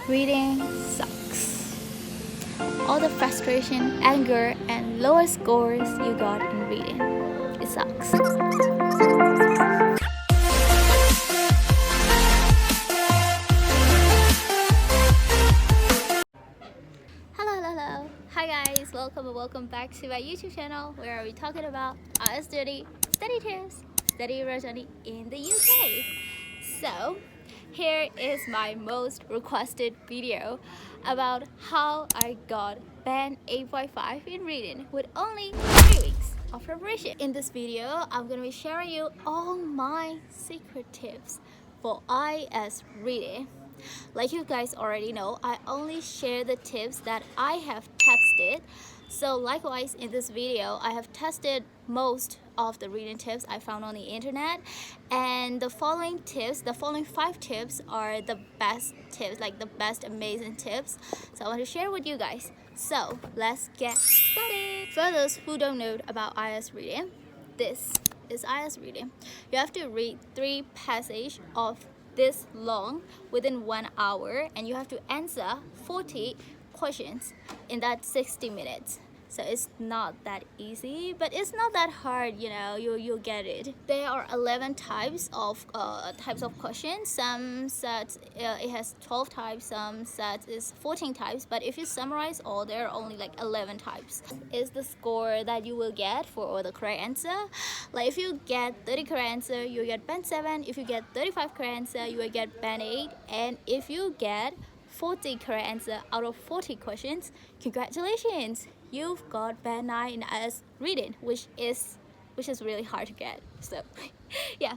Reading sucks. All the frustration, anger, and lower scores you got in reading. It sucks. Hello. Hi guys, welcome back to my YouTube channel where we're talking about IELTS study tips, study journey in the UK. So, here is my most requested video about how I got band 8.5 in reading with only 3 weeks of preparation. In this video, I'm going to be sharing you all my secret tips for IELTS reading. Like you guys already know, I only share the tips that I have tested. So likewise, in this video, I have tested most of the reading tips I found on the internet, and the following 5 tips are the best tips, like the best amazing tips. So I want to share with you guys. So let's get started. For those who don't know about IELTS reading, this is IELTS reading. You have to read 3 passages of this long within 1 hour, and you have to answer 40 questions in that 60 minutes. So it's not that easy, but it's not that hard, you know, you'll get it. There are 11 types of questions. Some sets it has 12 types, some sets is 14 types, but if you summarize all, there are only like 11 types. Is the score that you will get for all the correct answer. Like if you get 30 correct answer, you get band 7. If you get 35 correct answer, you will get band 8. And if you get 40 correct answer out of 40 questions, congratulations, you've got band 9 in IELTS reading, which is really hard to get. So yeah.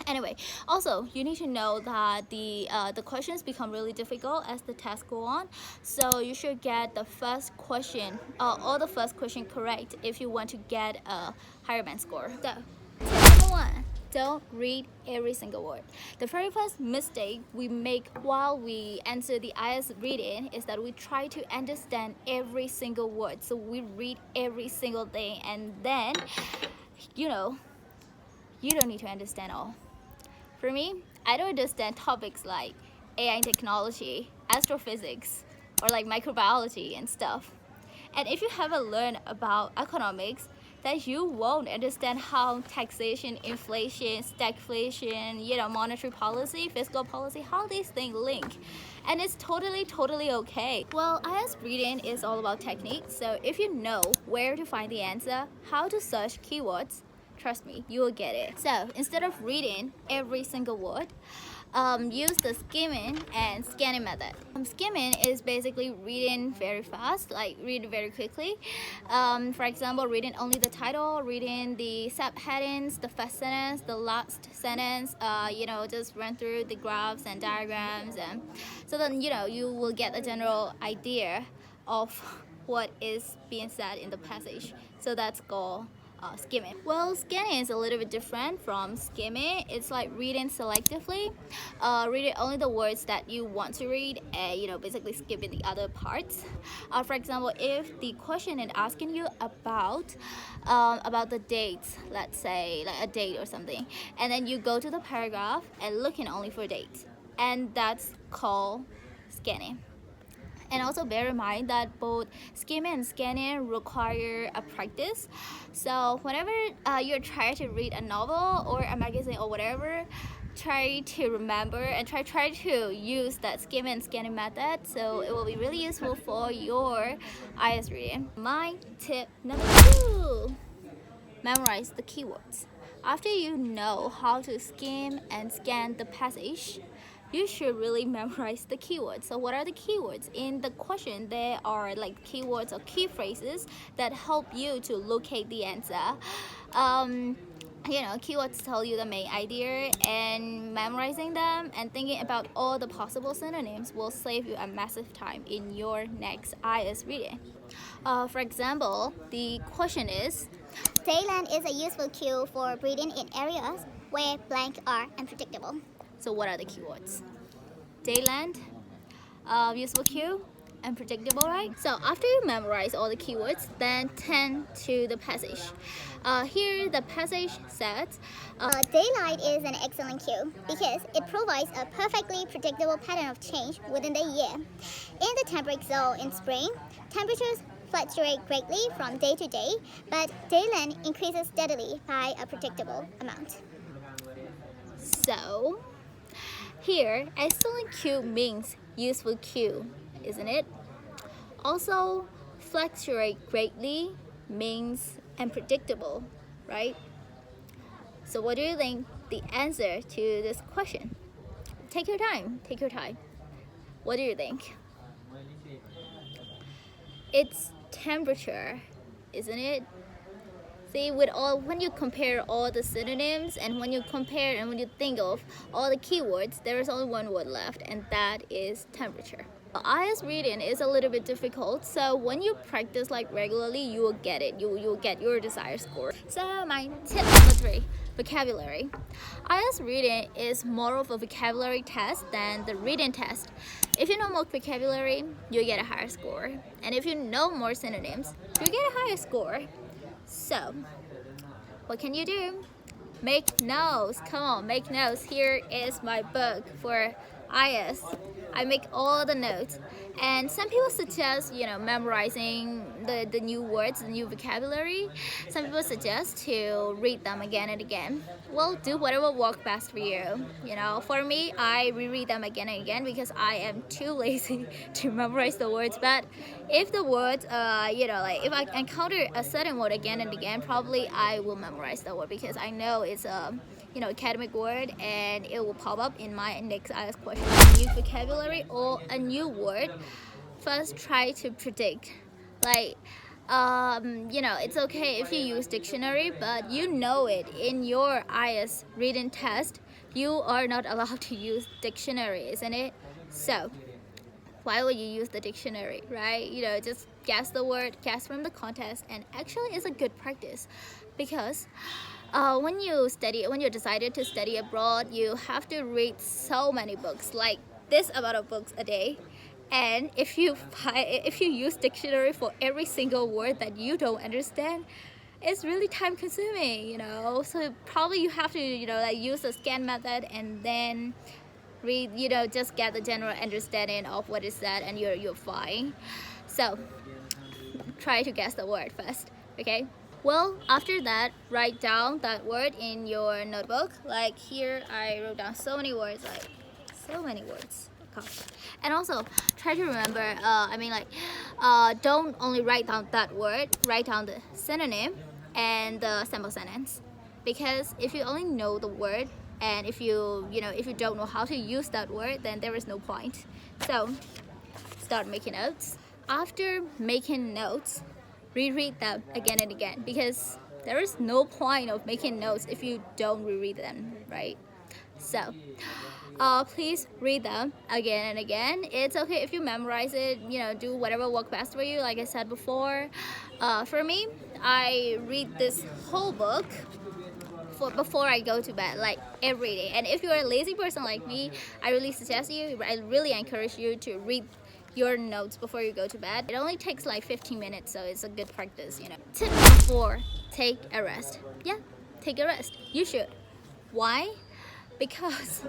Anyway, also you need to know that the questions become really difficult as the tests go on. So you should get the first question, all the first question correct if you want to get a higher band score. So tip number 1. Don't read every single word. The very first mistake we make while we answer the IELTS reading is that we try to understand every single word. So we read every single thing, and then, you know, you don't need to understand all. For me, I don't understand topics like AI and technology, astrophysics, or like microbiology and stuff. And if you haven't learned about economics, that you won't understand how taxation, inflation, stagflation, monetary policy, fiscal policy, how these things link. And it's totally okay. Well, IELTS reading is all about technique. So if you know where to find the answer, how to search keywords, trust me, you will get it. So instead of reading every single word, use the skimming and scanning method. Skimming is basically reading very fast, like read very quickly. For example, reading only the title, reading the subheadings, the first sentence, the last sentence, just run through the graphs and diagrams, and so then you will get a general idea of what is being said in the passage. So that's called skimming. Well, scanning is a little bit different from skimming. It's like reading selectively, reading only the words that you want to read, and basically skipping the other parts. For example, if the question is asking you about the dates, let's say like a date or something, and then you go to the paragraph and looking only for dates, and that's called scanning. And also bear in mind that both skimming and scanning require a practice. So whenever you're trying to read a novel or a magazine or whatever, try to remember and try to use that skimming and scanning method. So it will be really useful for your IELTS reading. My tip number 2, memorize the keywords. After you know how to skim and scan the passage, you should really memorize the keywords. So what are the keywords? In the question, there are like keywords or key phrases that help you to locate the answer. Keywords tell you the main idea, and memorizing them and thinking about all the possible synonyms will save you a massive time in your next IELTS reading. For example, the question is, Dayland is a useful cue for breathing in areas where blank are unpredictable. So what are the keywords? Dayland, useful cue, unpredictable, right? So after you memorize all the keywords, then turn to the passage. Here the passage says, Daylight is an excellent cue because it provides a perfectly predictable pattern of change within the year. In the temperate zone in spring, temperatures fluctuate greatly from day to day, but day length increases steadily by a predictable amount. so here excellent cue means useful cue, isn't it? Also, fluctuate greatly means unpredictable, right? So what do you think the answer to this question? Take your time, take your time. What do you think? It's temperature, isn't it? See, when you compare all the synonyms and when you compare and when you think of all the keywords, there is only one word left, and that is temperature. IELTS reading is a little bit difficult, so when you practice like regularly, you will get it. You will get your desired score. So my tip number 3, vocabulary. IELTS reading is more of a vocabulary test than the reading test. If you know more vocabulary, you get a higher score, and if you know more synonyms, you get a higher score. So, what can you do? Make notes. Come on, make notes. Here is my book for IELTS. I make all the notes, and some people suggest memorizing the new words, the new vocabulary. Some people suggest to read them again and again. Well, do whatever works best for you. For me, I reread them again and again because I am too lazy to memorize the words. But if the words, if I encounter a certain word again and again, probably I will memorize the word because I know it's a academic word, and it will pop up in my next IELTS question. A new vocabulary or a new word, first try to predict. It's okay if you use dictionary, but you know it in your IELTS reading test, you are not allowed to use dictionary, isn't it? So why would you use the dictionary, right? Just guess the word, guess from the context, and actually it's a good practice because when you decided to study abroad, you have to read so many books, like this amount of books a day. And if you use dictionary for every single word that you don't understand, it's really time consuming, So probably you have to, use the scan method and then read, just get the general understanding of what is said, and you're fine. So try to guess the word first, okay? Well, after that, write down that word in your notebook. Like here, I wrote down so many words. Gosh. And also, try to remember, don't only write down that word, write down the synonym and the sample sentence. Because if you only know the word, and if you don't know how to use that word, then there is no point. So, start making notes. After making notes, reread them again and again, because there is no point of making notes if you don't reread them, right? So please read them again and again. It's okay if you memorize it, do whatever works best for you, like I said before. For me, I read this whole book before I go to bed, like every day. And if you're a lazy person like me, I really encourage you to read your notes before you go to bed. It only takes like 15 minutes, so it's a good practice, Tip number 4, take a rest. Yeah, take a rest. You should. Why? Because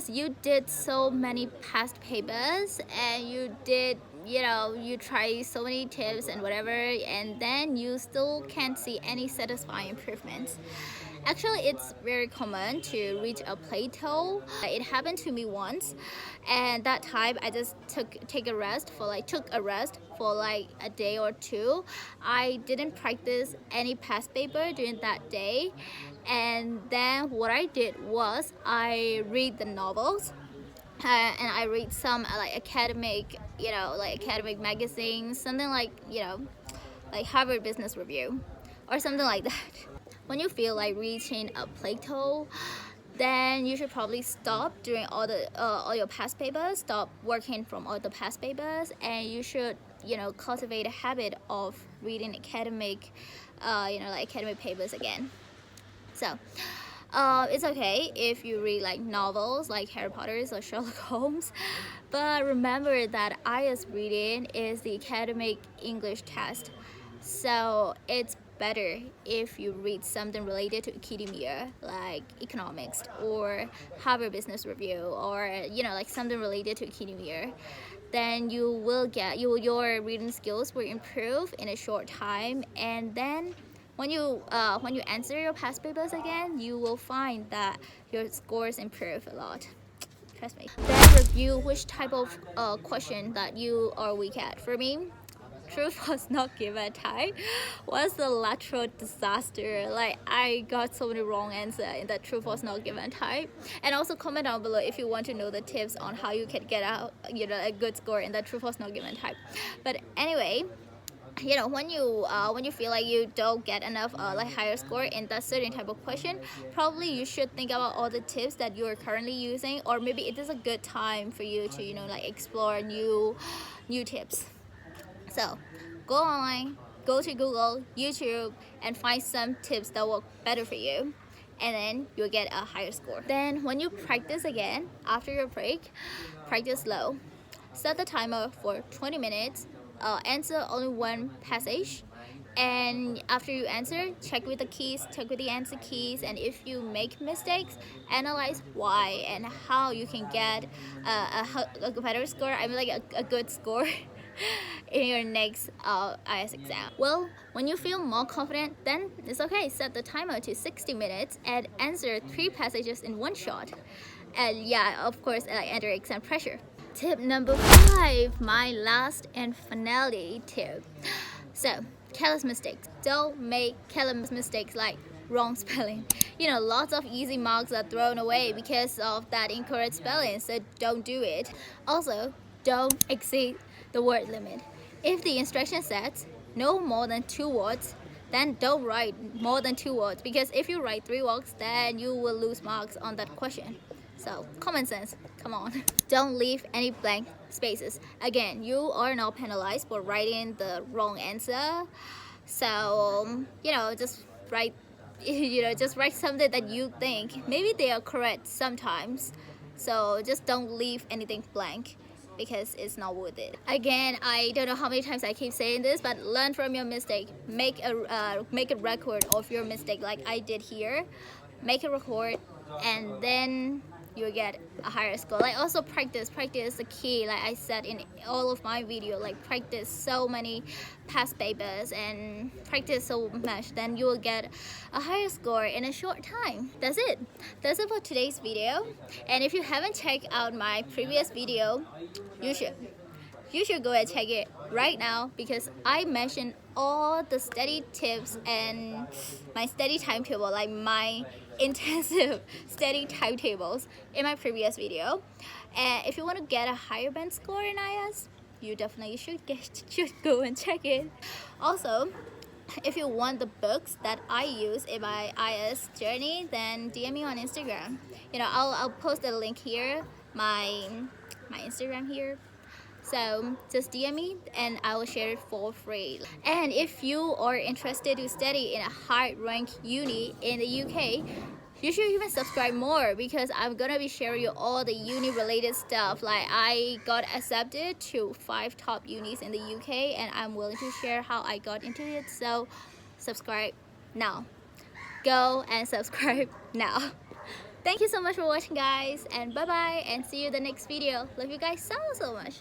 you did so many past papers, and you did, you try so many tips and whatever, and then you still can't see any satisfying improvements. Actually, it's very common to reach a plateau. It happened to me once, and that time I just took a rest for a day or two. I didn't practice any past paper during that day, and then what I did was I read the novels. And I read some academic magazines, something like Harvard Business Review or something like that. When you feel like reaching a plateau, then you should probably stop doing all your past papers, stop working from all the past papers, and you should cultivate a habit of reading academic academic papers again. So It's okay if you read like novels like Harry Potter's or Sherlock Holmes, but remember that IELTS reading is the academic English test, so it's better if you read something related to academia like economics or Harvard Business Review, or like something related to academia. Then you will get your reading skills will improve in a short time, and then when you answer your past papers again, you will find that your scores improve a lot. Trust me. Then review which type of question that you are weak at. For me, truth was not given type was the lateral disaster. Like, I got so many wrong answers in that truth was not given type. And also comment down below if you want to know the tips on how you can get out a good score in that truth was not given type. But anyway, when you feel like you don't get enough like higher score in that certain type of question, probably you should think about all the tips that you are currently using, or maybe it is a good time for you to like explore new tips. So go online, go to Google, YouTube, and find some tips that work better for you, and then you'll get a higher score. Then when you practice again after your break, practice slow. Set the timer for 20 minutes. Answer only one passage, and after you answer, check with the answer keys, and if you make mistakes, analyze why and how you can get a better score, I mean like a good score in your next IELTS exam. Well, when you feel more confident, then it's okay, set the timer to 60 minutes and answer 3 passages in one shot. And yeah, of course, under exam pressure. Tip number 5, my last and finale tip. So, careless mistakes. Don't make careless mistakes like wrong spelling. Lots of easy marks are thrown away because of that incorrect spelling, so don't do it. Also, don't exceed the word limit. If the instruction says no more than 2 words, then don't write more than 2 words, because if you write 3 words, then you will lose marks on that question. So, common sense, come on. Don't leave any blank spaces. Again, you are not penalized for writing the wrong answer. So, just write, just write something that you think maybe they are correct sometimes. So just don't leave anything blank, because it's not worth it. Again, I don't know how many times I keep saying this, but learn from your mistake. Make a record of your mistake like I did here. Make a record, and then you'll get a higher score. Like, also practice is the key. Like I said in all of my video, like practice so many past papers and practice so much, then you will get a higher score in a short time. That's it for today's video. And if you haven't checked out my previous video, you should go and check it right now, because I mentioned all the study tips and my study timetable, like my intensive study timetables, in my previous video. And if you want to get a higher band score in IELTS, you definitely should go and check it. Also, if you want the books that I use in my IELTS journey, then DM me on Instagram. I'll post a link here, my Instagram here. So just DM me and I will share it for free. And if you are interested to study in a high-ranked uni in the UK, you should even subscribe more, because I'm gonna be sharing you all the uni-related stuff. Like, I got accepted to 5 top unis in the UK, and I'm willing to share how I got into it. So subscribe now. Go and subscribe now. Thank you so much for watching, guys, and bye bye, and see you in the next video. Love you guys so much.